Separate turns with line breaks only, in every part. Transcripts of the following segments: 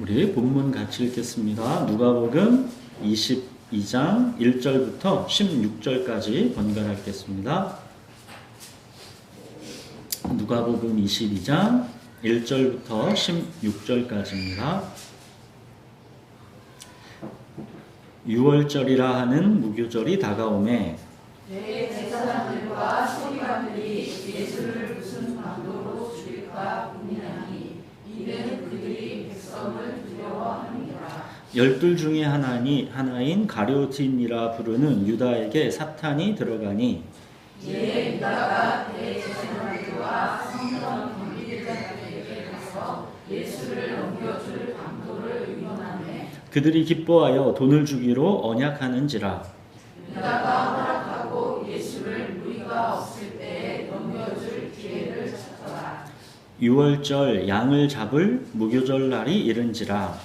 우리 본문 같이 읽겠습니다. 누가복음 22장 1절부터 16절까지 번갈아 읽겠습니다. 누가복음 22장 1절부터 16절까지입니다. 유월절이라 하는 무교절이 다가오매
대제사장들과 서기관들이 예수를 무슨 방도로 죽일까 고민하니 이는 그들이 백성을 두려워함이라.
12 중에 하나인 가룟틴이라 부르는 유다에게 사탄이 들어가니
이에 유다가 대제사장들과 성전 경비대장들에게 가서 예수를 넘겨줄 방도를 의논하매
그들이 기뻐하여 돈을 주기로 언약하는지라.
유다가 허락하고 예수를 무리가 없을 때에 넘겨줄 기회를 찾더라.
유월절 양을 잡을 무교절 날이 이른지라.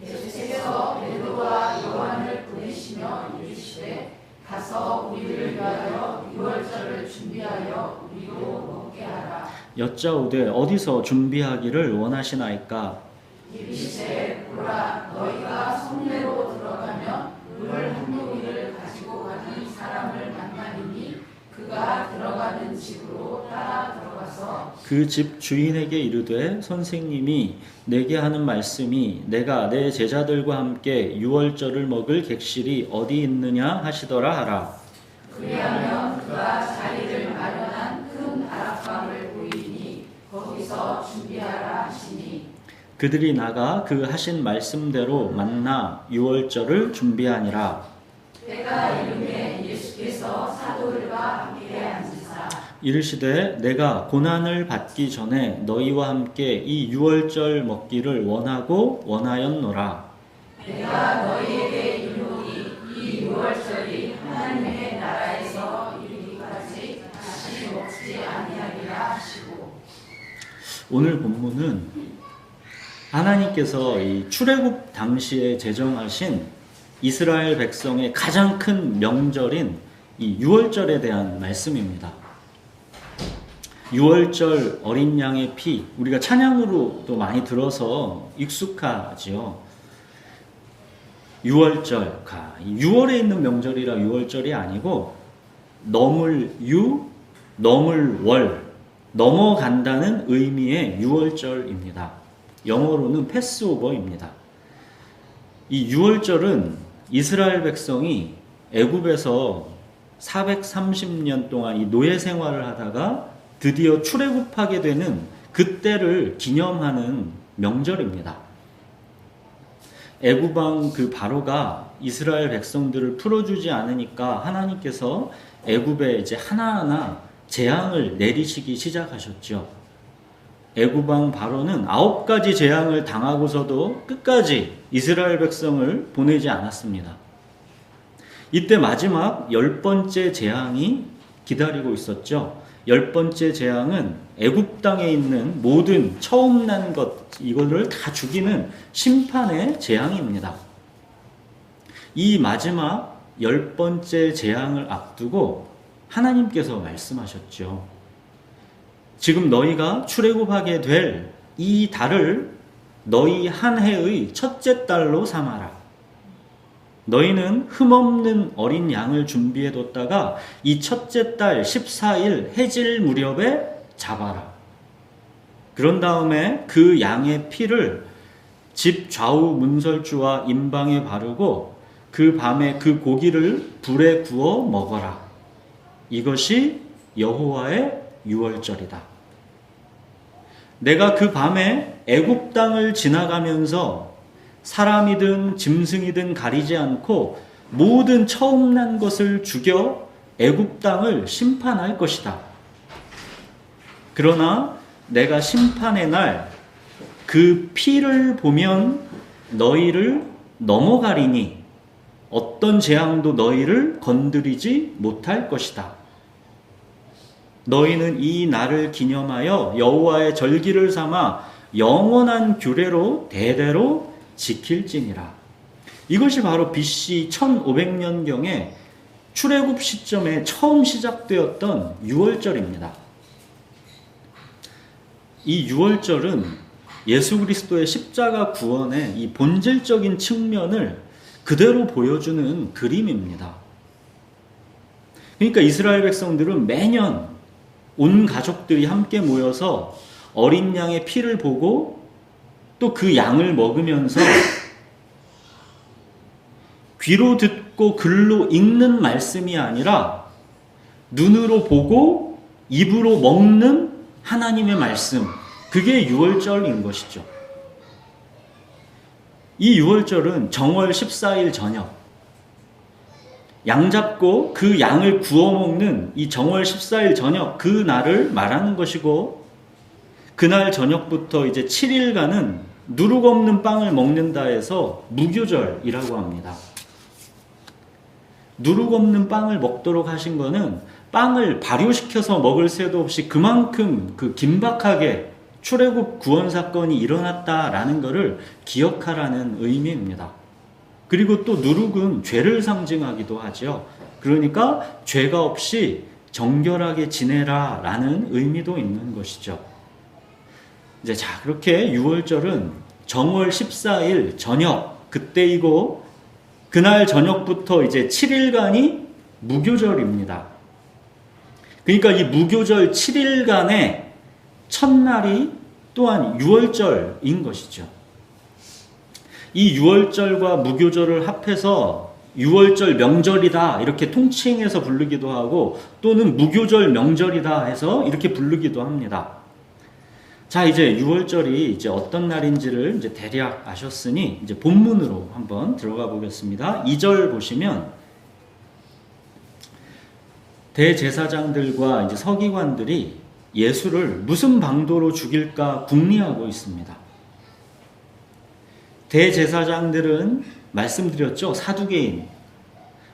예수께서 베드로와 요한을 보내시며 이르시되 가서 우리를 위하여 유월절을 준비하여 우리로 먹게 하라.
여짜오되 어디서 준비하기를 원하시나이까?
이르시되 보라 너희가 성내로 들어가면 물 한 동이를 가지고 가는 사람을 만나리니 그가 들어가는 집으로 따라 들어가서
그 집 주인에게 이르되 선생님이 내게 하는 말씀이 내가 내 제자들과 함께 유월절을 먹을 객실이 어디 있느냐 하시더라 하라.
그리하면 그가 자리를 마련한 큰 다락방을 보이니 거기서 준비하라 하시니
그들이 나가 그 하신 말씀대로 만나 유월절을 준비하니라.
때가 이르매 예수께서 사도들과 함께 앉으사
이르시되 내가 고난을 받기 전에 너희와 함께 이 유월절 먹기를 원하고 원하였노라.
내가 너희에게 이르노니 이 유월절이 하나님의 나라에서 이르기까지 다시 먹지 아니하리라 하시고.
오늘 본문은 하나님께서 이 출애굽 당시에 제정하신 이스라엘 백성의 가장 큰 명절인 이 유월절에 대한 말씀입니다. 유월절 어린 양의 피, 우리가 찬양으로도 많이 들어서 익숙하지요. 유월절, 6월에 있는 명절이라 유월절이 아니고 넘을 유, 넘을 월, 넘어간다는 의미의 유월절입니다. 영어로는 패스오버입니다. 이 유월절은 이스라엘 백성이 애굽에서 430년 동안 이 노예 생활을 하다가 드디어 출애굽하게 되는 그때를 기념하는 명절입니다. 애굽 왕 그 바로가 이스라엘 백성들을 풀어주지 않으니까 하나님께서 애굽에 이제 하나하나 재앙을 내리시기 시작하셨죠. 애굽 왕 바로는 9가지 재앙을 당하고서도 끝까지 이스라엘 백성을 보내지 않았습니다. 이때 마지막 10번째 재앙이 기다리고 있었죠. 10번째 재앙은 애굽 땅에 있는 모든 처음 난 것, 이거를 다 죽이는 심판의 재앙입니다. 이 마지막 10번째 재앙을 앞두고 하나님께서 말씀하셨죠. 지금 너희가 출애굽하게 될 이 달을 너희 한 해의 첫째 달로 삼아라. 너희는 흠없는 어린 양을 준비해뒀다가 이 첫째 달 14일 해질 무렵에 잡아라. 그런 다음에 그 양의 피를 집 좌우 문설주와 임방에 바르고 그 밤에 그 고기를 불에 구워 먹어라. 이것이 여호와의 유월절이다. 내가 그 밤에 애굽 땅을 지나가면서 사람이든 짐승이든 가리지 않고 모든 처음 난 것을 죽여 애굽 땅을 심판할 것이다. 그러나 내가 심판의 날 그 피를 보면 너희를 넘어가리니 어떤 재앙도 너희를 건드리지 못할 것이다. 너희는 이 날을 기념하여 여호와의 절기를 삼아 영원한 규례로 대대로 지킬지니라. 이것이 바로 BC 1500년경에 출애굽 시점에 처음 시작되었던 유월절입니다. 이 유월절은 예수 그리스도의 십자가 구원의 이 본질적인 측면을 그대로 보여주는 그림입니다. 그러니까 이스라엘 백성들은 매년 온 가족들이 함께 모여서 어린 양의 피를 보고 또 그 양을 먹으면서 귀로 듣고 글로 읽는 말씀이 아니라 눈으로 보고 입으로 먹는 하나님의 말씀, 그게 유월절인 것이죠. 이 유월절은 정월 14일 저녁, 양 잡고 그 양을 구워 먹는 이 정월 14일 저녁, 그 날을 말하는 것이고, 그날 저녁부터 이제 7일간은 누룩 없는 빵을 먹는다 해서 무교절이라고 합니다. 누룩 없는 빵을 먹도록 하신 거는 빵을 발효시켜서 먹을 새도 없이 그만큼 그 긴박하게 출애굽 구원 사건이 일어났다라는 것을 기억하라는 의미입니다. 그리고 또 누룩은 죄를 상징하기도 하죠. 그러니까 죄가 없이 정결하게 지내라 라는 의미도 있는 것이죠. 이제 자, 그렇게 유월절은 정월 14일 저녁 그때이고, 그날 저녁부터 이제 7일간이 무교절입니다. 그러니까 이 무교절 7일간의 첫날이 또한 유월절인 것이죠. 이 유월절과 무교절을 합해서 유월절 명절이다 이렇게 통칭해서 부르기도 하고, 또는 무교절 명절이다 해서 이렇게 부르기도 합니다. 자, 이제 유월절이 이제 어떤 날인지를 이제 대략 아셨으니 이제 본문으로 한번 들어가 보겠습니다. 2절 보시면 대제사장들과 이제 서기관들이 예수를 무슨 방도로 죽일까 궁리하고 있습니다. 대제사장들은 말씀드렸죠, 사두개인,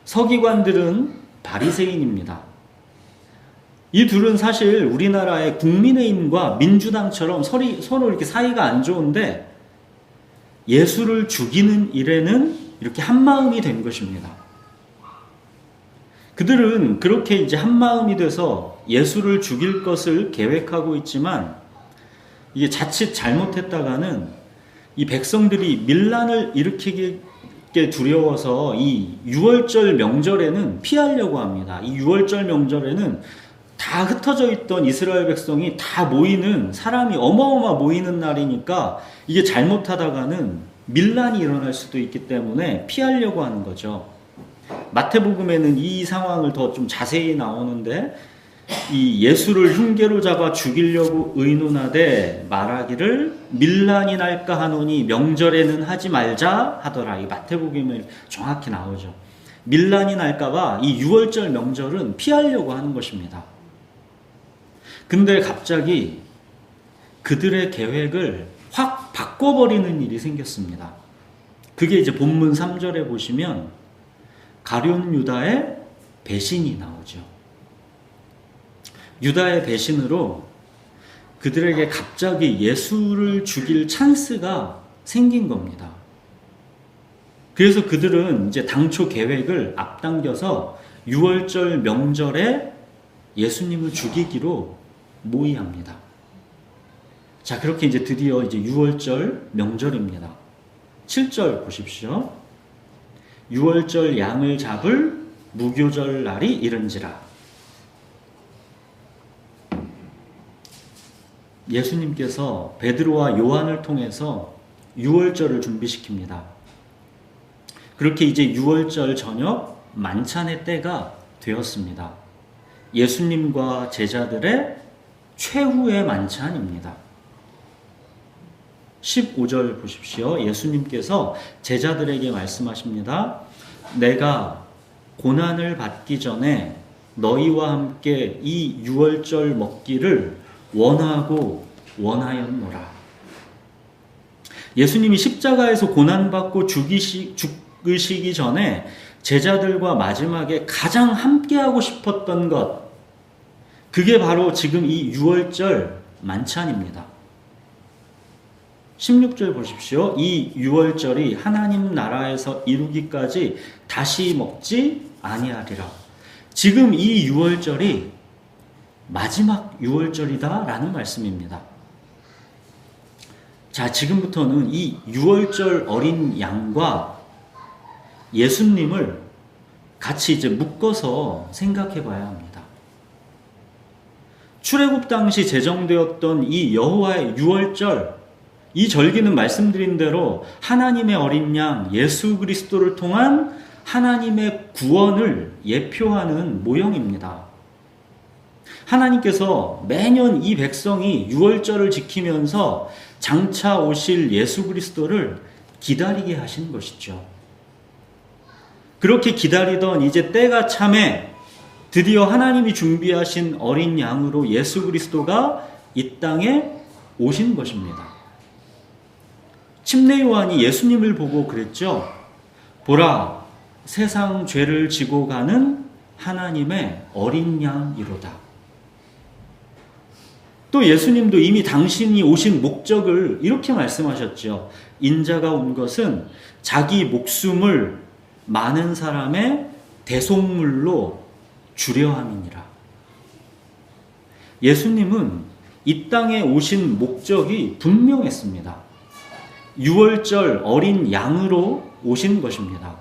서기관들은 바리새인입니다. 이 둘은 사실 우리나라의 국민의힘과 민주당처럼 서로 이렇게 사이가 안 좋은데, 예수를 죽이는 일에는 이렇게 한마음이 된 것입니다. 그들은 그렇게 이제 한마음이 돼서 예수를 죽일 것을 계획하고 있지만, 이게 자칫 잘못했다가는 이 백성들이 밀란을 일으키게 두려워서 이 유월절 명절에는 피하려고 합니다. 이 유월절 명절에는 다 흩어져 있던 이스라엘 백성이 다 모이는, 사람이 어마어마 모이는 날이니까 이게 잘못하다가는 밀란이 일어날 수도 있기 때문에 피하려고 하는 거죠. 마태복음에는 이 상황을 더 좀 자세히 나오는데, 이 예수를 흉계로 잡아 죽이려고 의논하되 말하기를 밀란이 날까 하노니 명절에는 하지 말자 하더라. 이 마태복음에 정확히 나오죠. 밀란이 날까봐 이 유월절 명절은 피하려고 하는 것입니다. 근데 갑자기 그들의 계획을 확 바꿔버리는 일이 생겼습니다. 그게 이제 본문 3절에 보시면 가룟 유다의 배신이 나오죠. 유다의 배신으로 그들에게 갑자기 예수를 죽일 찬스가 생긴 겁니다. 그래서 그들은 이제 당초 계획을 앞당겨서 유월절 명절에 예수님을 죽이기로 모의합니다. 자, 그렇게 이제 드디어 이제 유월절 명절입니다. 7절 보십시오. 유월절 양을 잡을 무교절 날이 이른지라. 예수님께서 베드로와 요한을 통해서 유월절을 준비시킵니다. 그렇게 이제 유월절 저녁 만찬의 때가 되었습니다. 예수님과 제자들의 최후의 만찬입니다. 15절 보십시오. 예수님께서 제자들에게 말씀하십니다. 내가 고난을 받기 전에 너희와 함께 이 유월절 먹기를 원하였노라. 예수님이 십자가에서 고난받고 죽으시기 전에 제자들과 마지막에 가장 함께하고 싶었던 것, 그게 바로 지금 이 유월절 만찬입니다. 16절 보십시오. 이 유월절이 하나님 나라에서 이루기까지 다시 먹지 아니하리라. 지금 이 유월절이 마지막 유월절이다 라는 말씀입니다. 자, 지금부터는 이 유월절 어린 양과 예수님을 같이 이제 묶어서 생각해 봐야 합니다. 출애굽 당시 제정되었던 이 여호와의 유월절, 이 절기는 말씀드린 대로 하나님의 어린 양 예수 그리스도를 통한 하나님의 구원을 예표하는 모형입니다. 하나님께서 매년 이 백성이 유월절을 지키면서 장차 오실 예수 그리스도를 기다리게 하신 것이죠. 그렇게 기다리던 이제 때가 참에 드디어 하나님이 준비하신 어린 양으로 예수 그리스도가 이 땅에 오신 것입니다. 침례 요한이 예수님을 보고 그랬죠. 보라, 세상 죄를 지고 가는 하나님의 어린 양이로다. 또 예수님도 이미 당신이 오신 목적을 이렇게 말씀하셨죠. 인자가 온 것은 자기 목숨을 많은 사람의 대속물로 주려 함이니라. 예수님은 이 땅에 오신 목적이 분명했습니다. 유월절 어린 양으로 오신 것입니다.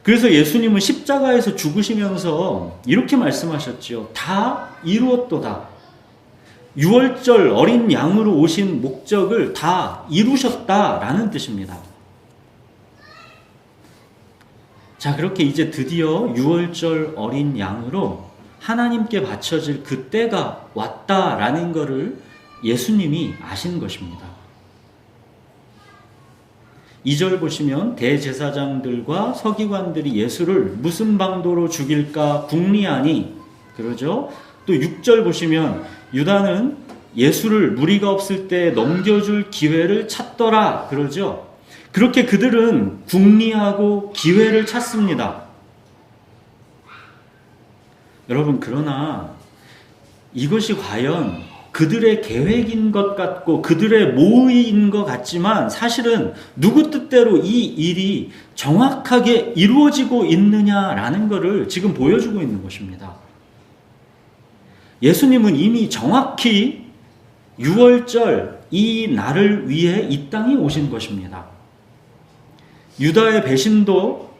그래서 예수님은 십자가에서 죽으시면서 이렇게 말씀하셨죠. 다 이루었도다. 유월절 어린 양으로 오신 목적을 다 이루셨다라는 뜻입니다. 자, 그렇게 이제 드디어 유월절 어린 양으로 하나님께 바쳐질 그 때가 왔다라는 것을 예수님이 아신 것입니다. 2절 보시면 대제사장들과 서기관들이 예수를 무슨 방도로 죽일까 궁리하니, 그러죠. 또 6절 보시면 유다는 예수를 무리가 없을 때 넘겨줄 기회를 찾더라, 그러죠. 그렇게 그들은 궁리하고 기회를 찾습니다. 여러분, 그러나 이것이 과연 그들의 계획인 것 같고 그들의 모의인 것 같지만 사실은 누구 뜻대로 이 일이 정확하게 이루어지고 있느냐라는 것을 지금 보여주고 있는 것입니다. 예수님은 이미 정확히 유월절 이 날을 위해 이 땅에 오신 것입니다. 유다의 배신도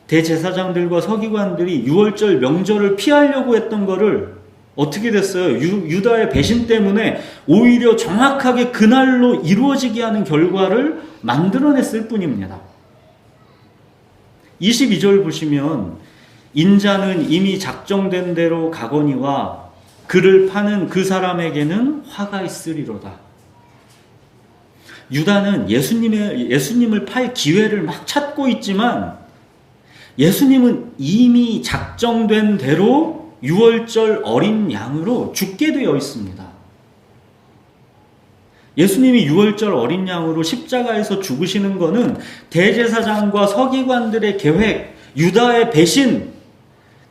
대제사장들과 서기관들이 유월절 명절을 피하려고 했던 것을 어떻게 됐어요? 유다의 배신 때문에 오히려 정확하게 그날로 이루어지게 하는 결과를 만들어냈을 뿐입니다. 22절 보시면 인자는 이미 작정된 대로 가거니와 그를 파는 그 사람에게는 화가 있으리로다. 유다는 예수님을 팔 기회를 막 찾고 있지만 예수님은 이미 작정된 대로 유월절 어린 양으로 죽게 되어 있습니다. 예수님이 유월절 어린 양으로 십자가에서 죽으시는 것은 대제사장과 서기관들의 계획, 유다의 배신,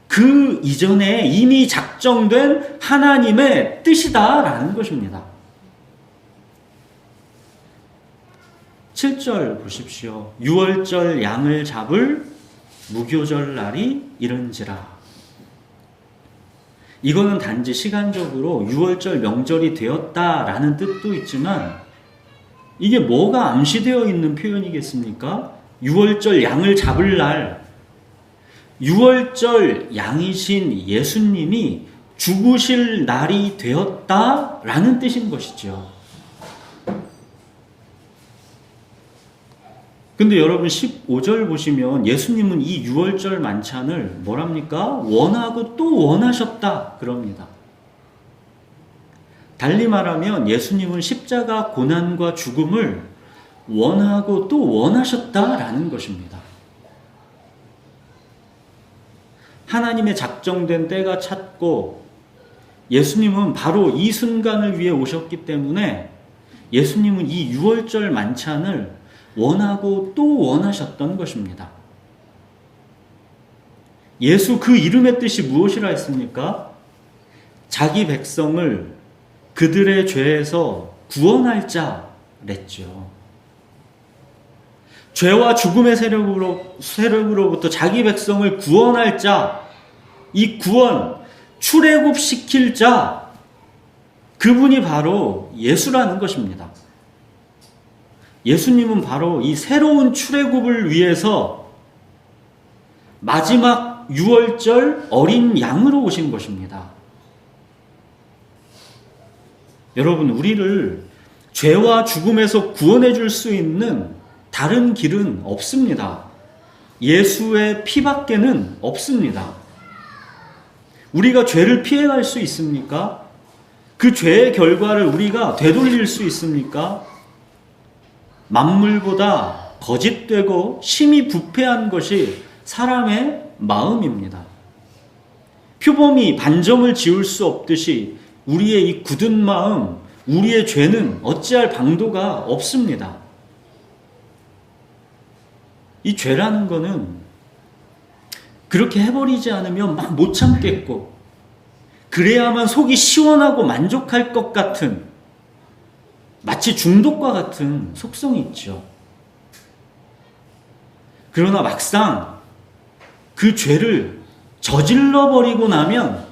그 이전에 이미 작정된 하나님의 뜻이다라는 것입니다. 7절 보십시오. 유월절 양을 잡을 무교절 날이 이른지라. 이거는 단지 시간적으로 유월절 명절이 되었다라는 뜻도 있지만 이게 뭐가 암시되어 있는 표현이겠습니까? 유월절 양을 잡을 날, 유월절 양이신 예수님이 죽으실 날이 되었다라는 뜻인 것이죠. 근데 여러분 15절 보시면 예수님은 이 유월절 만찬을 뭐랍니까? 원하고 또 원하셨다 그럽니다. 달리 말하면 예수님은 십자가 고난과 죽음을 원하고 또 원하셨다라는 것입니다. 하나님의 작정된 때가 찼고 예수님은 바로 이 순간을 위해 오셨기 때문에 예수님은 이 유월절 만찬을 원하고 또 원하셨던 것입니다. 예수 그 이름의 뜻이 무엇이라 했습니까? 자기 백성을 그들의 죄에서 구원할 자랬죠. 죄와 죽음의 세력으로부터 자기 백성을 구원할 자, 이 구원, 출애굽시킬 자, 그분이 바로 예수라는 것입니다. 예수님은 바로 이 새로운 출애굽을 위해서 마지막 유월절 어린 양으로 오신 것입니다. 여러분, 우리를 죄와 죽음에서 구원해 줄 수 있는 다른 길은 없습니다. 예수의 피밖에는 없습니다. 우리가 죄를 피해갈 수 있습니까? 그 죄의 결과를 우리가 되돌릴 수 있습니까? 만물보다 거짓되고 심히 부패한 것이 사람의 마음입니다. 표범이 반점을 지을 수 없듯이 우리의 이 굳은 마음, 우리의 죄는 어찌할 방도가 없습니다. 이 죄라는 거는 그렇게 해버리지 않으면 막 못 참겠고, 그래야만 속이 시원하고 만족할 것 같은, 마치 중독과 같은 속성이 있죠. 그러나 막상 그 죄를 저질러버리고 나면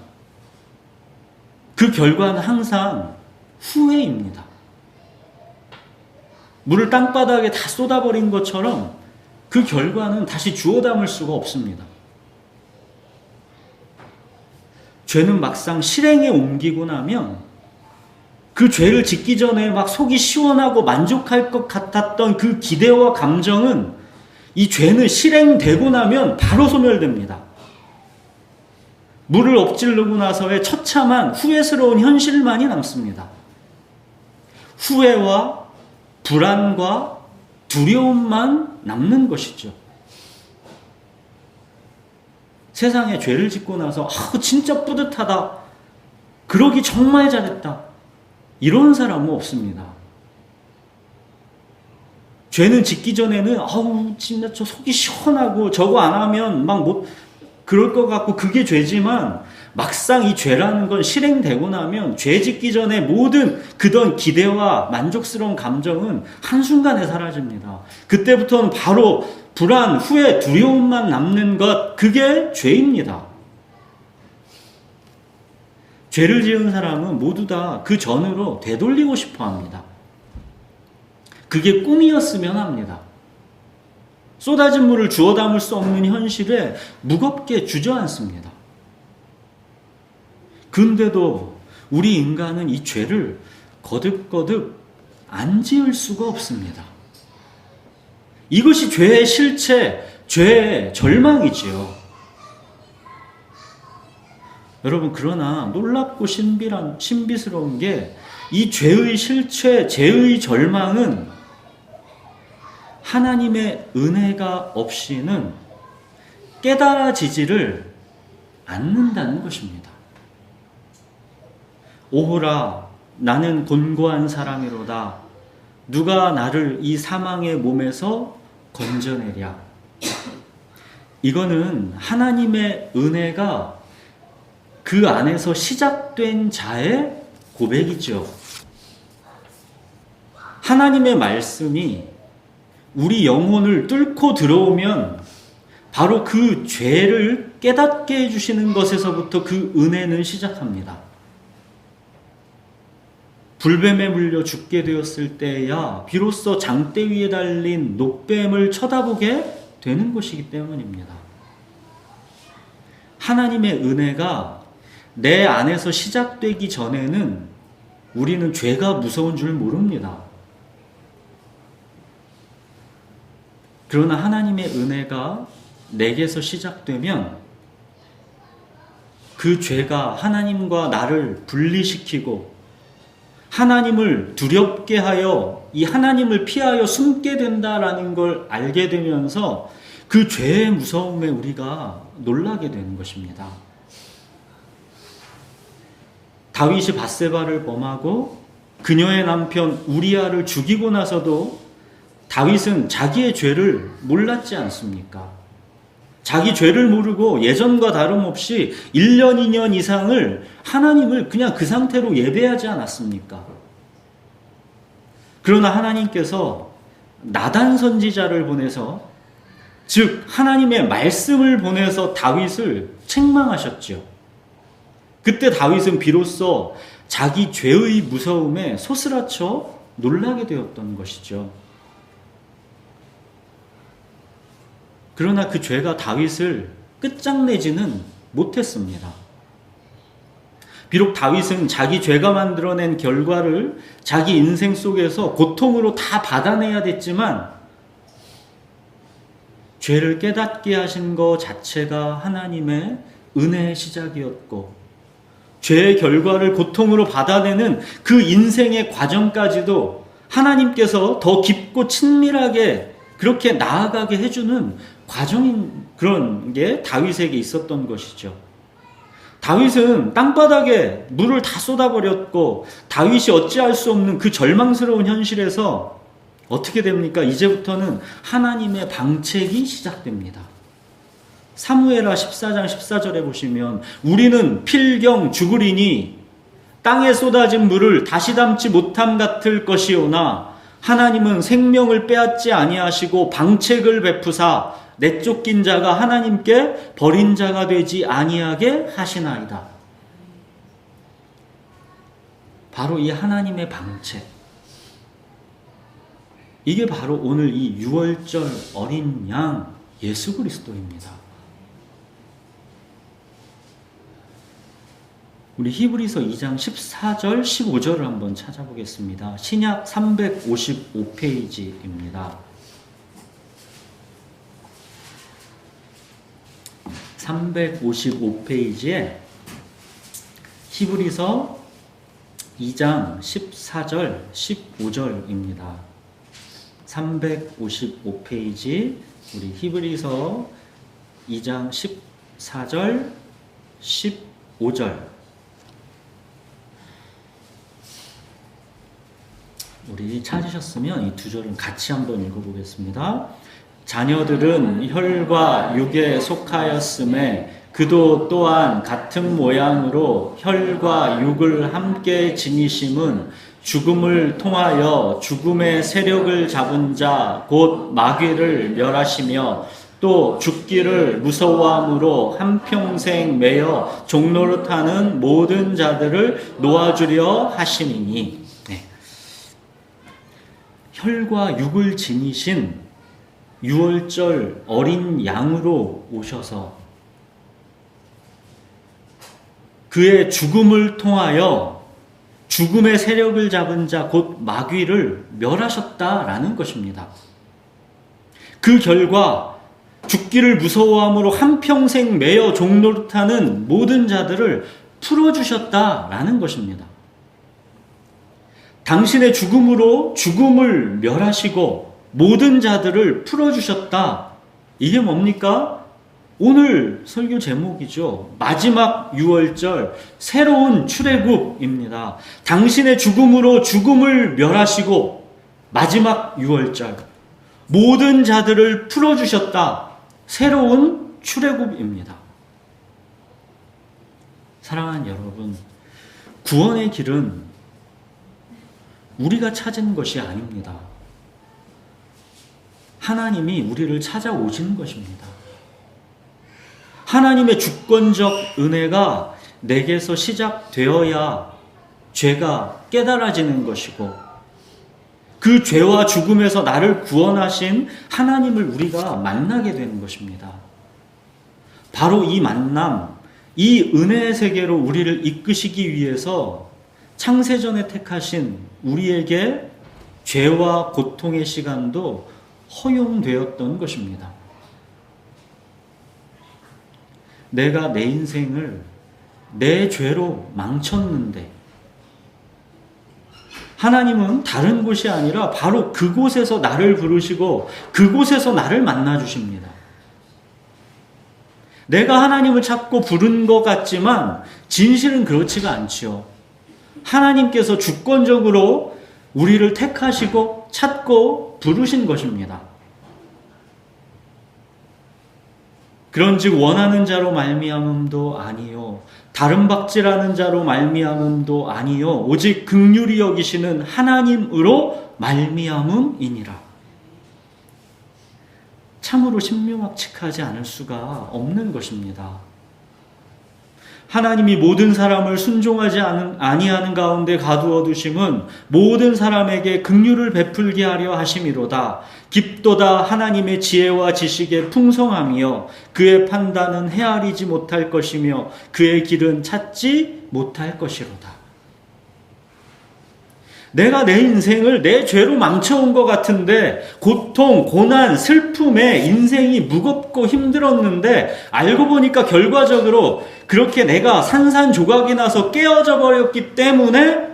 그 결과는 항상 후회입니다. 물을 땅바닥에 다 쏟아버린 것처럼 그 결과는 다시 주워 담을 수가 없습니다. 죄는 막상 실행에 옮기고 나면 그 죄를 짓기 전에 막 속이 시원하고 만족할 것 같았던 그 기대와 감정은 이 죄는 실행되고 나면 바로 소멸됩니다. 물을 엎질르고 나서의 처참한 후회스러운 현실만이 남습니다. 후회와 불안과 두려움만 남는 것이죠. 세상에 죄를 짓고 나서 진짜 뿌듯하다, 그러기 정말 잘했다, 이런 사람은 없습니다. 죄는 짓기 전에는 진짜 저 속이 시원하고 저거 안 하면 막 못 그럴 것 같고 그게 죄지만, 막상 이 죄라는 건 실행되고 나면 죄 짓기 전에 모든 그던 기대와 만족스러운 감정은 한순간에 사라집니다. 그때부터는 바로 불안, 후회, 두려움만 남는 것, 그게 죄입니다. 죄를 지은 사람은 모두 다 그 전으로 되돌리고 싶어 합니다. 그게 꿈이었으면 합니다. 쏟아진 물을 주워 담을 수 없는 현실에 무겁게 주저앉습니다. 근데도 우리 인간은 이 죄를 거듭거듭 안 지을 수가 없습니다. 이것이 죄의 실체, 죄의 절망이지요. 여러분, 그러나 놀랍고 신비스러운 게, 이 죄의 실체, 죄의 절망은 하나님의 은혜가 없이는 깨달아지지를 않는다는 것입니다. 오호라, 나는 곤고한 사람이로다. 누가 나를 이 사망의 몸에서 건져내랴. 이거는 하나님의 은혜가 그 안에서 시작된 자의 고백이죠. 하나님의 말씀이 우리 영혼을 뚫고 들어오면 바로 그 죄를 깨닫게 해주시는 것에서부터 그 은혜는 시작합니다. 불뱀에 물려 죽게 되었을 때야 비로소 장대 위에 달린 녹뱀을 쳐다보게 되는 것이기 때문입니다. 하나님의 은혜가 내 안에서 시작되기 전에는 우리는 죄가 무서운 줄 모릅니다. 그러나 하나님의 은혜가 내게서 시작되면 그 죄가 하나님과 나를 분리시키고 하나님을 두렵게 하여 이 하나님을 피하여 숨게 된다라는 걸 알게 되면서 그 죄의 무서움에 우리가 놀라게 되는 것입니다. 다윗이 밧세바를 범하고 그녀의 남편 우리아를 죽이고 나서도 다윗은 자기의 죄를 몰랐지 않습니까? 자기 죄를 모르고 예전과 다름없이 1년, 2년 이상을 하나님을 그냥 그 상태로 예배하지 않았습니까? 그러나 하나님께서 나단 선지자를 보내서, 즉 하나님의 말씀을 보내서 다윗을 책망하셨죠. 그때 다윗은 비로소 자기 죄의 무서움에 소스라쳐 놀라게 되었던 것이죠. 그러나 그 죄가 다윗을 끝장내지는 못했습니다. 비록 다윗은 자기 죄가 만들어낸 결과를 자기 인생 속에서 고통으로 다 받아내야 됐지만 죄를 깨닫게 하신 것 자체가 하나님의 은혜의 시작이었고 죄의 결과를 고통으로 받아내는 그 인생의 과정까지도 하나님께서 더 깊고 친밀하게 그렇게 나아가게 해주는 과정인 그런 게 다윗에게 있었던 것이죠. 다윗은 땅바닥에 물을 다 쏟아버렸고 다윗이 어찌할 수 없는 그 절망스러운 현실에서 어떻게 됩니까? 이제부터는 하나님의 방책이 시작됩니다. 사무엘하 14장 14절에 보시면 우리는 필경 죽으리니 땅에 쏟아진 물을 다시 담지 못함 같을 것이오나 하나님은 생명을 빼앗지 아니하시고 방책을 베푸사 내쫓긴 자가 하나님께 버린 자가 되지 아니하게 하시나이다. 바로 이 하나님의 방책, 이게 바로 오늘 이 유월절 어린 양 예수 그리스도입니다. 우리 히브리서 2장 14절 15절을 한번 찾아보겠습니다. 신약 355페이지입니다. 355페이지에 히브리서 2장 14절 15절입니다. 355페이지 우리 히브리서 2장 14절 15절 우리 찾으셨으면 이 두 절은 같이 한번 읽어보겠습니다. 자녀들은 혈과 육에 속하였음에 그도 또한 같은 모양으로 혈과 육을 함께 지니심은 죽음을 통하여 죽음의 세력을 잡은 자 곧 마귀를 멸하시며 또 죽기를 무서워함으로 한평생 매여 종노릇하는 모든 자들을 놓아주려 하시니니. 네. 혈과 육을 지니신 유월절 어린 양으로 오셔서 그의 죽음을 통하여 죽음의 세력을 잡은 자 곧 마귀를 멸하셨다라는 것입니다. 그 결과 죽기를 무서워함으로 한평생 매여 종노릇하는 모든 자들을 풀어주셨다라는 것입니다. 당신의 죽음으로 죽음을 멸하시고 모든 자들을 풀어주셨다. 이게 뭡니까? 오늘 설교 제목이죠. 마지막 유월절 새로운 출애굽입니다. 당신의 죽음으로 죽음을 멸하시고 마지막 유월절 모든 자들을 풀어주셨다. 새로운 출애굽입니다. 사랑하는 여러분, 구원의 길은 우리가 찾은 것이 아닙니다. 하나님이 우리를 찾아오시는 것입니다. 하나님의 주권적 은혜가 내게서 시작되어야 죄가 깨달아지는 것이고 그 죄와 죽음에서 나를 구원하신 하나님을 우리가 만나게 되는 것입니다. 바로 이 만남, 이 은혜의 세계로 우리를 이끄시기 위해서 창세전에 택하신 우리에게 죄와 고통의 시간도 허용되었던 것입니다. 내가 내 인생을 내 죄로 망쳤는데 하나님은 다른 곳이 아니라 바로 그곳에서 나를 부르시고 그곳에서 나를 만나 주십니다. 내가 하나님을 찾고 부른 것 같지만 진실은 그렇지가 않지요. 하나님께서 주권적으로 우리를 택하시고 찾고 부르신 것입니다. 그런즉 원하는 자로 말미암음도 아니요 다른 박질하는 자로 말미암음도 아니요 오직 긍휼히 여기시는 하나님으로 말미암음이니라. 참으로 신묘막측하지 않을 수가 없는 것입니다. 하나님이 모든 사람을 순종하지 아니하는 가운데 가두어 두심은 모든 사람에게 긍휼을 베풀게 하려 하심이로다. 깊도다 하나님의 지혜와 지식의 풍성함이여 그의 판단은 헤아리지 못할 것이며 그의 길은 찾지 못할 것이로다. 내가 내 인생을 내 죄로 망쳐온 것 같은데 고통, 고난, 슬픔에 인생이 무겁고 힘들었는데 알고 보니까 결과적으로 그렇게 내가 산산조각이 나서 깨어져 버렸기 때문에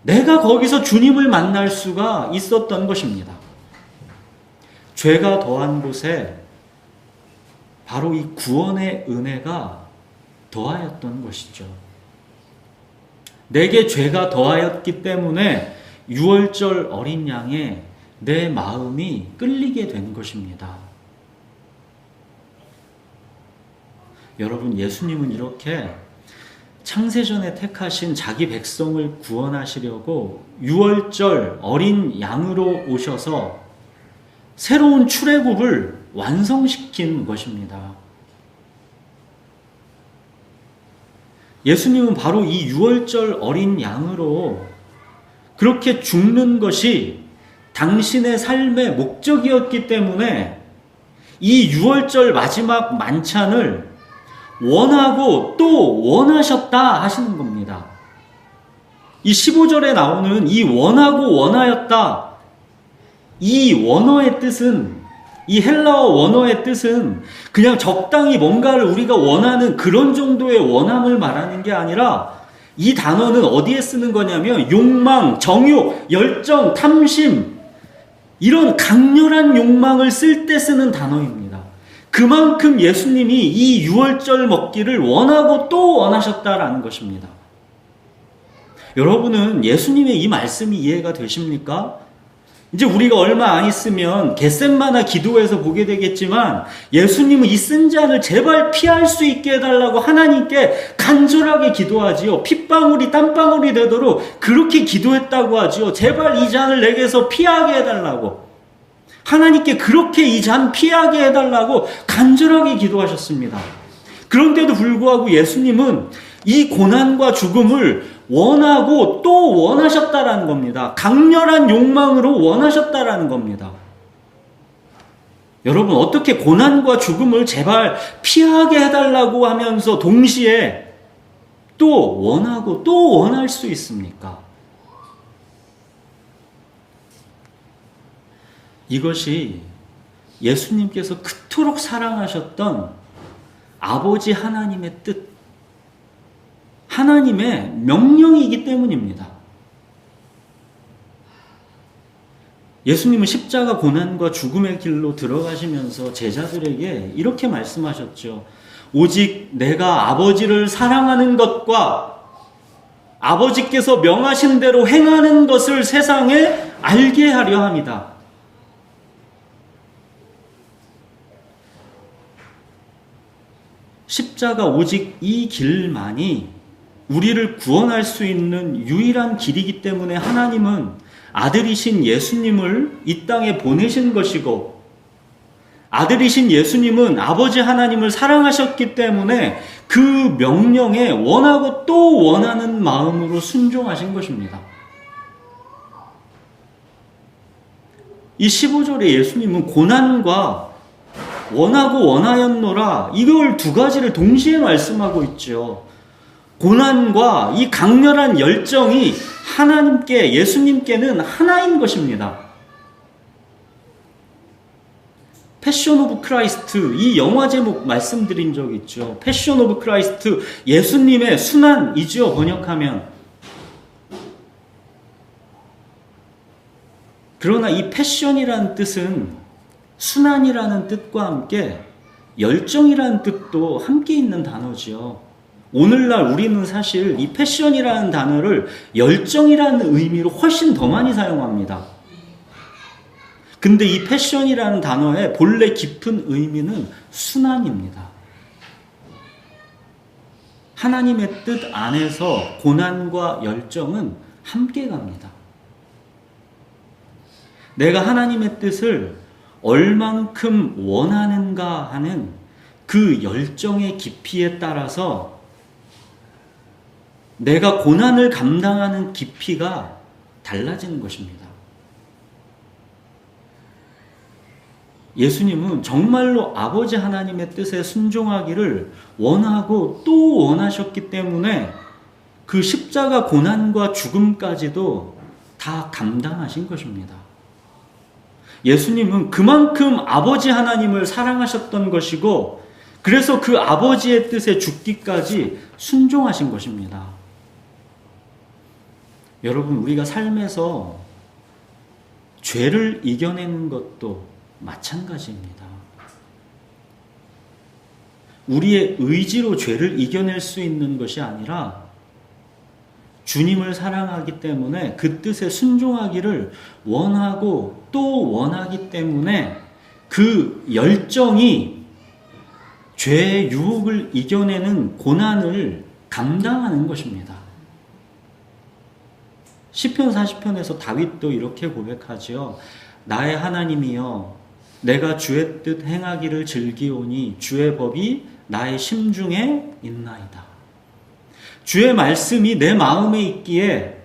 내가 거기서 주님을 만날 수가 있었던 것입니다. 죄가 더한 곳에 바로 이 구원의 은혜가 더하였던 것이죠. 내게 죄가 더하였기 때문에 유월절 어린 양에 내 마음이 끌리게 된 것입니다. 여러분, 예수님은 이렇게 창세전에 택하신 자기 백성을 구원하시려고 유월절 어린 양으로 오셔서 새로운 출애굽을 완성시킨 것입니다. 예수님은 바로 이 유월절 어린 양으로 그렇게 죽는 것이 당신의 삶의 목적이었기 때문에 이 유월절 마지막 만찬을 원하고 또 원하셨다 하시는 겁니다. 이 15절에 나오는 이 원하고 원하였다, 이 원어의 뜻은, 이 헬라어 원어의 뜻은 그냥 적당히 뭔가를 우리가 원하는 그런 정도의 원함을 말하는 게 아니라 이 단어는 어디에 쓰는 거냐면 욕망, 정욕, 열정, 탐심, 이런 강렬한 욕망을 쓸 때 쓰는 단어입니다. 그만큼 예수님이 이 유월절 먹기를 원하고 또 원하셨다라는 것입니다. 여러분은 예수님의 이 말씀이 이해가 되십니까? 이제 우리가 얼마 안 있으면 겟셋마나 기도에서 보게 되겠지만 예수님은 이 쓴 잔을 제발 피할 수 있게 해달라고 하나님께 간절하게 기도하지요. 핏방울이 땀방울이 되도록 그렇게 기도했다고 하지요. 제발 이 잔을 내게서 피하게 해달라고, 하나님께 그렇게 이 잔 피하게 해달라고 간절하게 기도하셨습니다. 그런데도 불구하고 예수님은 이 고난과 죽음을 원하고 또 원하셨다라는 겁니다. 강렬한 욕망으로 원하셨다라는 겁니다. 여러분, 어떻게 고난과 죽음을 제발 피하게 해달라고 하면서 동시에 또 원하고 또 원할 수 있습니까? 이것이 예수님께서 그토록 사랑하셨던 아버지 하나님의 뜻, 하나님의 명령이기 때문입니다. 예수님은 십자가 고난과 죽음의 길로 들어가시면서 제자들에게 이렇게 말씀하셨죠. 오직 내가 아버지를 사랑하는 것과 아버지께서 명하신 대로 행하는 것을 세상에 알게 하려 합니다. 십자가 오직 이 길만이 우리를 구원할 수 있는 유일한 길이기 때문에 하나님은 아들이신 예수님을 이 땅에 보내신 것이고, 아들이신 예수님은 아버지 하나님을 사랑하셨기 때문에 그 명령에 원하고 또 원하는 마음으로 순종하신 것입니다. 이 15절에 예수님은 고난과 원하고 원하였노라, 이걸 두 가지를 동시에 말씀하고 있죠. 고난과 이 강렬한 열정이 하나님께, 예수님께는 하나인 것입니다. 패션 오브 크라이스트, 이 영화 제목 말씀드린 적 있죠. 패션 오브 크라이스트, 예수님의 순환이죠, 번역하면. 그러나 이 패션이라는 뜻은 순환이라는 뜻과 함께 열정이라는 뜻도 함께 있는 단어지요. 오늘날 우리는 사실 이 패션이라는 단어를 열정이라는 의미로 훨씬 더 많이 사용합니다. 근데 이 패션이라는 단어의 본래 깊은 의미는 순환입니다. 하나님의 뜻 안에서 고난과 열정은 함께 갑니다. 내가 하나님의 뜻을 얼만큼 원하는가 하는 그 열정의 깊이에 따라서 내가 고난을 감당하는 깊이가 달라지는 것입니다. 예수님은 정말로 아버지 하나님의 뜻에 순종하기를 원하고 또 원하셨기 때문에 그 십자가 고난과 죽음까지도 다 감당하신 것입니다. 예수님은 그만큼 아버지 하나님을 사랑하셨던 것이고, 그래서 그 아버지의 뜻에 죽기까지 순종하신 것입니다. 여러분, 우리가 삶에서 죄를 이겨내는 것도 마찬가지입니다. 우리의 의지로 죄를 이겨낼 수 있는 것이 아니라 주님을 사랑하기 때문에 그 뜻에 순종하기를 원하고 또 원하기 때문에 그 열정이 죄의 유혹을 이겨내는 고난을 감당하는 것입니다. 시편 40편에서 다윗도 이렇게 고백하지요. 나의 하나님이여, 내가 주의 뜻 행하기를 즐기오니 주의 법이 나의 심중에 있나이다. 주의 말씀이 내 마음에 있기에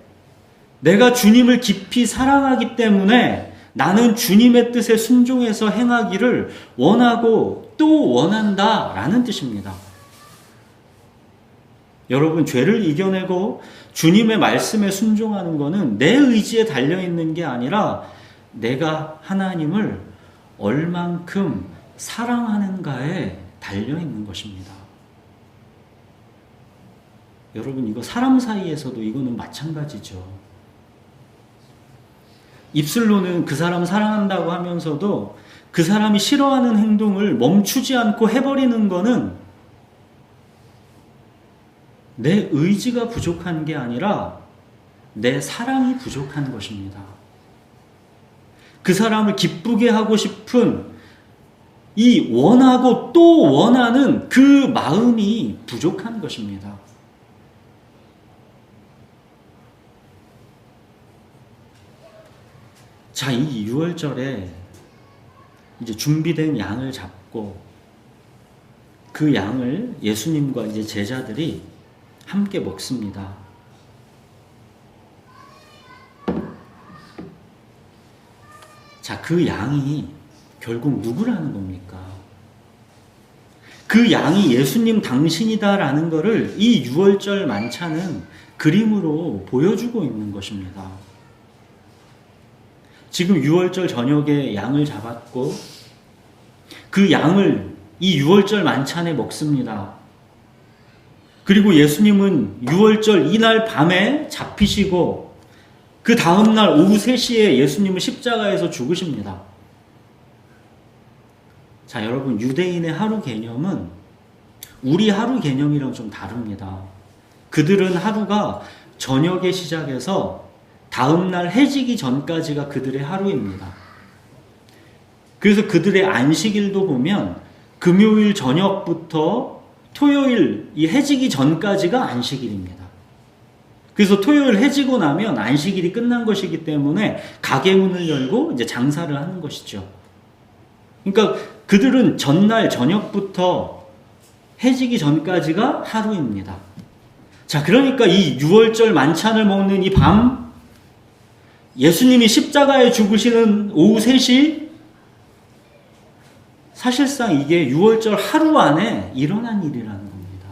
내가 주님을 깊이 사랑하기 때문에 나는 주님의 뜻에 순종해서 행하기를 원하고 또 원한다 라는 뜻입니다. 여러분, 죄를 이겨내고 주님의 말씀에 순종하는 것은 내 의지에 달려있는 게 아니라 내가 하나님을 얼만큼 사랑하는가에 달려있는 것입니다. 여러분, 이거 사람 사이에서도 이거는 마찬가지죠. 입술로는 그 사람 사랑한다고 하면서도 그 사람이 싫어하는 행동을 멈추지 않고 해버리는 거는 내 의지가 부족한 게 아니라 내 사랑이 부족한 것입니다. 그 사람을 기쁘게 하고 싶은 이 원하고 또 원하는 그 마음이 부족한 것입니다. 자, 이 6월절에 이제 준비된 양을 잡고 그 양을 예수님과 이제 제자들이 함께 먹습니다. 자, 그 양이 결국 누구라는 겁니까? 그 양이 예수님 당신이다라는 것을 이 6월절 만찬은 그림으로 보여주고 있는 것입니다. 지금 6월절 저녁에 양을 잡았고 그 양을 이 6월절 만찬에 먹습니다. 그리고 예수님은 6월절 이날 밤에 잡히시고 그 다음날 오후 3시에 예수님은 십자가에서 죽으십니다. 자, 여러분, 유대인의 하루 개념은 우리 하루 개념이랑 좀 다릅니다. 그들은 하루가 저녁에 시작해서 다음날 해지기 전까지가 그들의 하루입니다. 그래서 그들의 안식일도 보면 금요일 저녁부터 토요일 이 해지기 전까지가 안식일입니다. 그래서 토요일 해지고 나면 안식일이 끝난 것이기 때문에 가게 문을 열고 이제 장사를 하는 것이죠. 그러니까 그들은 전날 저녁부터 해지기 전까지가 하루입니다. 자, 그러니까 이 6월절 만찬을 먹는 이 밤, 예수님이 십자가에 죽으시는 오후 3시, 사실상 이게 6월절 하루 안에 일어난 일이라는 겁니다.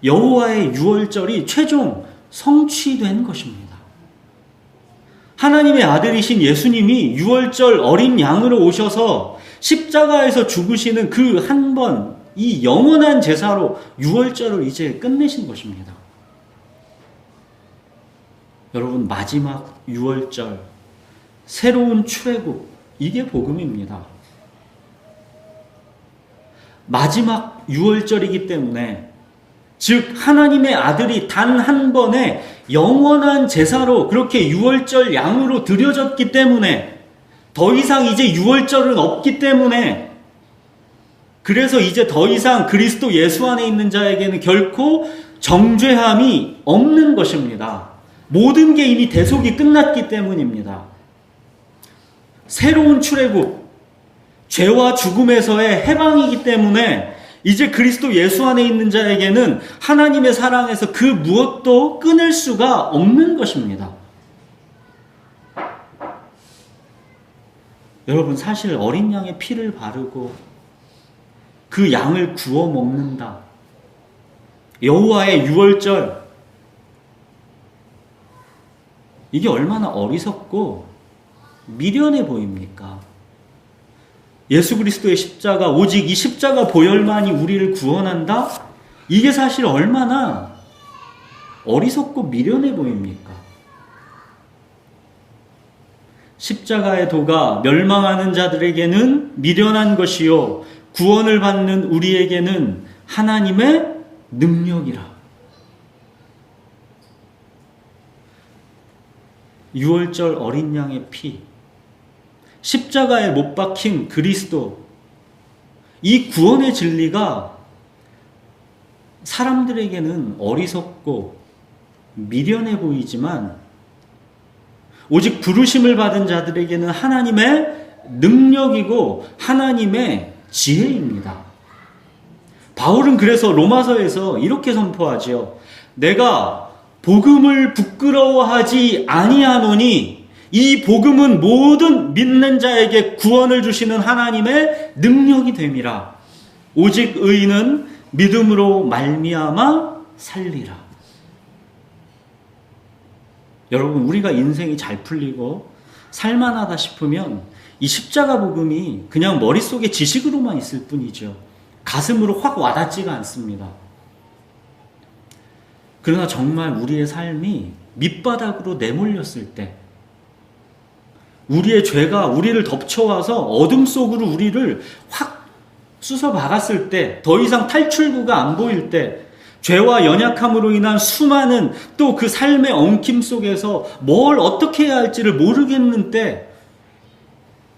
여호와의 6월절이 최종 성취된 것입니다. 하나님의 아들이신 예수님이 6월절 어린 양으로 오셔서 십자가에서 죽으시는 그 한 번, 이 영원한 제사로 6월절을 이제 끝내신 것입니다. 여러분, 마지막 6월절, 새로운 출애굽, 이게 복음입니다. 마지막 6월절이기 때문에, 즉 하나님의 아들이 단 한 번에 영원한 제사로 그렇게 6월절 양으로 드려졌기 때문에 더 이상 이제 6월절은 없기 때문에, 그래서 이제 더 이상 그리스도 예수 안에 있는 자에게는 결코 정죄함이 없는 것입니다. 모든 게 이미 대속이 끝났기 때문입니다. 새로운 출애굽, 죄와 죽음에서의 해방이기 때문에 이제 그리스도 예수 안에 있는 자에게는 하나님의 사랑에서 그 무엇도 끊을 수가 없는 것입니다. 여러분, 사실 어린 양의 피를 바르고 그 양을 구워 먹는다. 여호와의 유월절, 이게 얼마나 어리석고 미련해 보입니까? 예수 그리스도의 십자가, 오직 이 십자가 보혈만이 우리를 구원한다? 이게 사실 얼마나 어리석고 미련해 보입니까? 십자가의 도가 멸망하는 자들에게는 미련한 것이요, 구원을 받는 우리에게는 하나님의 능력이라. 유월절 어린 양의 피, 십자가에 못 박힌 그리스도, 이 구원의 진리가 사람들에게는 어리석고 미련해 보이지만 오직 부르심을 받은 자들에게는 하나님의 능력이고 하나님의 지혜입니다. 바울은 그래서 로마서에서 이렇게 선포하지요. 내가 복음을 부끄러워하지 아니하노니 이 복음은 모든 믿는 자에게 구원을 주시는 하나님의 능력이 됨이라. 오직 의인은 믿음으로 말미암아 살리라. 여러분, 우리가 인생이 잘 풀리고 살만하다 싶으면 이 십자가 복음이 그냥 머릿속에 지식으로만 있을 뿐이죠. 가슴으로 확 와닿지가 않습니다. 그러나 정말 우리의 삶이 밑바닥으로 내몰렸을 때, 우리의 죄가 우리를 덮쳐와서 어둠 속으로 우리를 확 쑤서 박았을 때, 더 이상 탈출구가 안 보일 때, 죄와 연약함으로 인한 수많은 또 그 삶의 엉킴 속에서 뭘 어떻게 해야 할지를 모르겠는 때,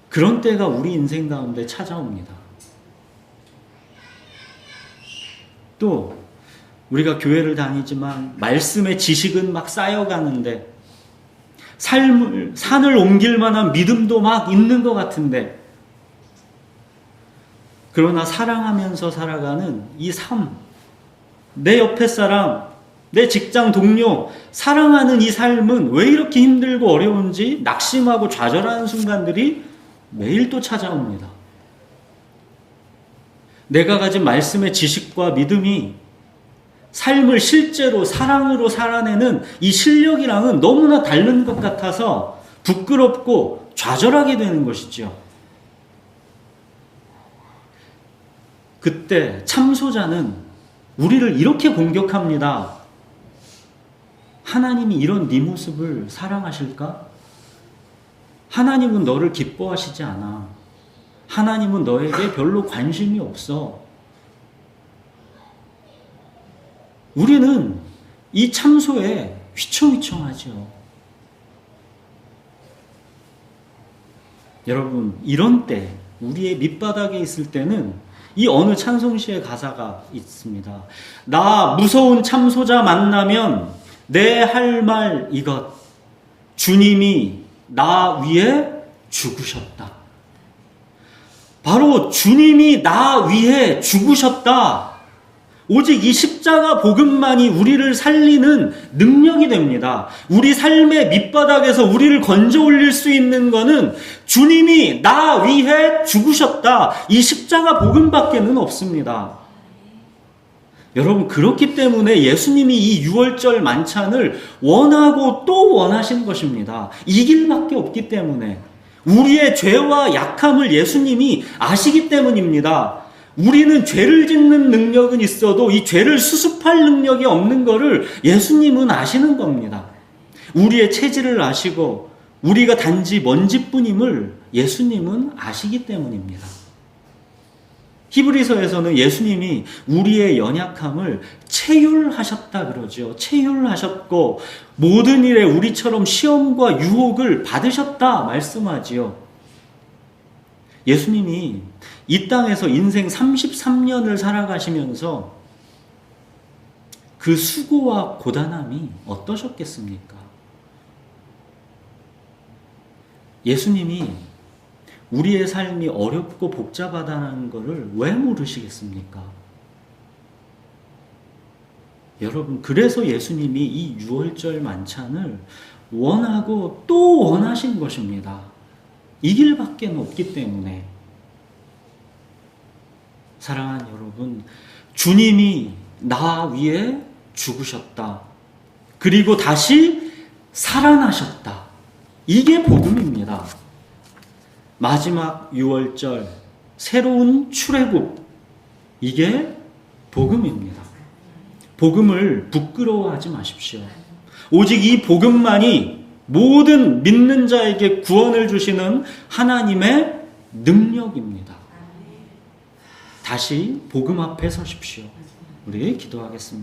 그런 때가 우리 인생 가운데 찾아옵니다. 또 우리가 교회를 다니지만 말씀의 지식은 막 쌓여가는데, 산을 옮길 만한 믿음도 막 있는 것 같은데, 그러나 사랑하면서 살아가는 이 삶, 내 옆에 사람, 내 직장 동료, 사랑하는 이 삶은 왜 이렇게 힘들고 어려운지 낙심하고 좌절하는 순간들이 매일 또 찾아옵니다. 내가 가진 말씀의 지식과 믿음이 삶을 실제로 사랑으로 살아내는 이 실력이랑은 너무나 다른 것 같아서 부끄럽고 좌절하게 되는 것이죠. 그때 참소자는 우리를 이렇게 공격합니다. 하나님이 이런 네 모습을 사랑하실까? 하나님은 너를 기뻐하시지 않아. 하나님은 너에게 별로 관심이 없어. 우리는 이 참소에 휘청휘청하죠. 여러분, 이런 때, 우리의 밑바닥에 있을 때는 이 어느 찬송시의 가사가 있습니다. 나 무서운 참소자 만나면 내 할 말 이것, 주님이 나 위해 죽으셨다. 바로 주님이 나 위해 죽으셨다. 오직 이 십자가 복음만이 우리를 살리는 능력이 됩니다. 우리 삶의 밑바닥에서 우리를 건져 올릴 수 있는 것은 주님이 나 위해 죽으셨다. 이 십자가 복음밖에는 없습니다. 여러분, 그렇기 때문에 예수님이 이 유월절 만찬을 원하고 또 원하신 것입니다. 이 길밖에 없기 때문에. 우리의 죄와 약함을 예수님이 아시기 때문입니다. 우리는 죄를 짓는 능력은 있어도 이 죄를 수습할 능력이 없는 것을 예수님은 아시는 겁니다. 우리의 체질을 아시고 우리가 단지 먼지뿐임을 예수님은 아시기 때문입니다. 히브리서에서는 예수님이 우리의 연약함을 체휼하셨다 그러죠. 체휼하셨고 모든 일에 우리처럼 시험과 유혹을 받으셨다 말씀하지요. 예수님이 이 땅에서 인생 33년을 살아가시면서 그 수고와 고단함이 어떠셨겠습니까? 예수님이 우리의 삶이 어렵고 복잡하다는 것을 왜 모르시겠습니까? 여러분, 그래서 예수님이 이 유월절 만찬을 원하고 또 원하신 것입니다. 이 길밖에 없기 때문에. 사랑하는 여러분, 주님이 나 위에 죽으셨다. 그리고 다시 살아나셨다. 이게 복음입니다. 마지막 유월절, 새로운 출애굽, 이게 복음입니다. 복음을 부끄러워하지 마십시오. 오직 이 복음만이 모든 믿는 자에게 구원을 주시는 하나님의 능력입니다. 다시 복음 앞에 서십시오. 우리 기도하겠습니다.